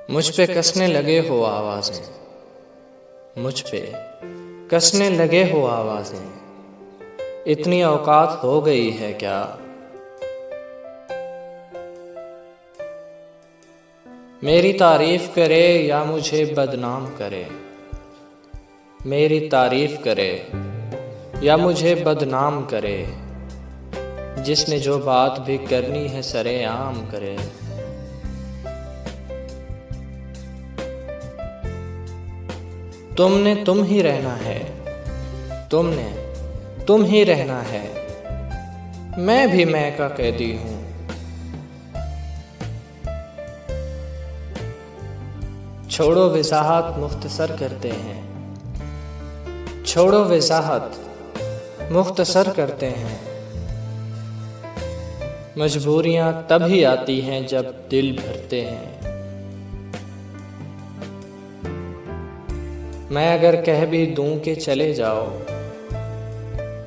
मुझ पे कसने लगे हो आवाज़ें, मुझ पे कसने लगे हो आवाज़ें, इतनी औकात हो गई है क्या। मेरी तारीफ़ करे या मुझे बदनाम करे, मेरी तारीफ़ करे या मुझे बदनाम करे, जिसने जो बात भी करनी है सरेआम करे। तुमने तुम ही रहना है, तुमने तुम ही रहना है, मैं भी मैं का कैदी हूँ। छोड़ो वज़ाहत मुख्तसर करते हैं, छोड़ो वज़ाहत मुख्तसर करते हैं। मजबूरियाँ तभी आती हैं जब दिल भरते हैं। मैं अगर कह भी दूं कि चले जाओ,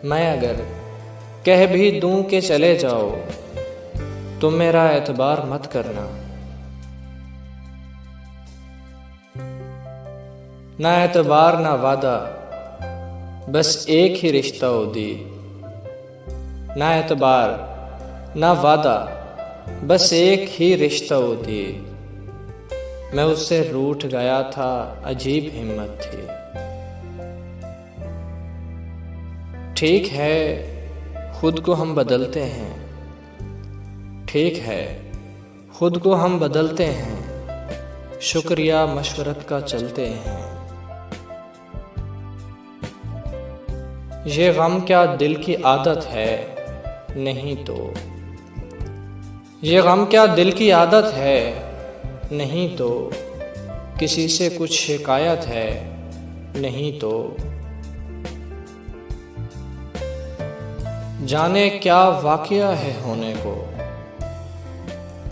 मैं अगर कह भी दूं कि चले जाओ, तुम मेरा एतबार मत करना। ना एतबार ना वादा, बस एक ही रिश्ता दी। ना एतबार ना वादा, बस एक ही रिश्ता दी। मैं उससे रूठ गया था, अजीब हिम्मत थी। ठीक है खुद को हम बदलते हैं, ठीक है खुद को हम बदलते हैं, शुक्रिया मशवरत का चलते हैं। ये गम क्या दिल की आदत है, नहीं तो ये गम क्या दिल की आदत है, नहीं तो किसी से कुछ शिकायत है, नहीं तो जाने क्या वाक़या है होने को,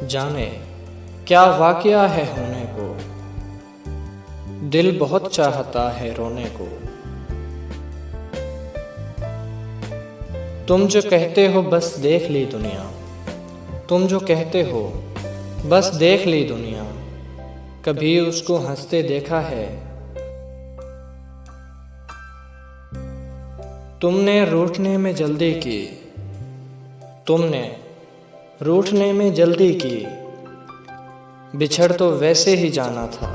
जाने क्या वाक़या है होने को, दिल बहुत चाहता है रोने को। तुम जो कहते हो बस देख ली दुनिया, तुम जो कहते हो बस देख ली दुनिया, कभी उसको हंसते देखा है। तुमने रूठने में जल्दी की, तुमने रूठने में जल्दी की, बिछड़ तो वैसे ही जाना था।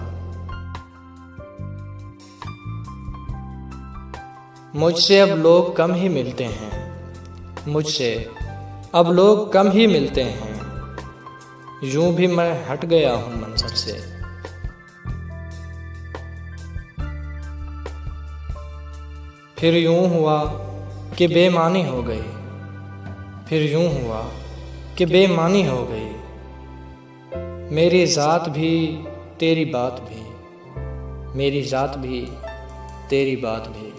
मुझसे अब लोग कम ही मिलते हैं, मुझसे अब लोग कम ही मिलते हैं, यूं भी मैं हट गया हूं मंज़र से। फिर यूं हुआ कि बेमानी हो गई, फिर यूं हुआ कि बेमानी हो गई। मेरी ज़ात भी तेरी बात भी, मेरी ज़ात भी तेरी बात भी।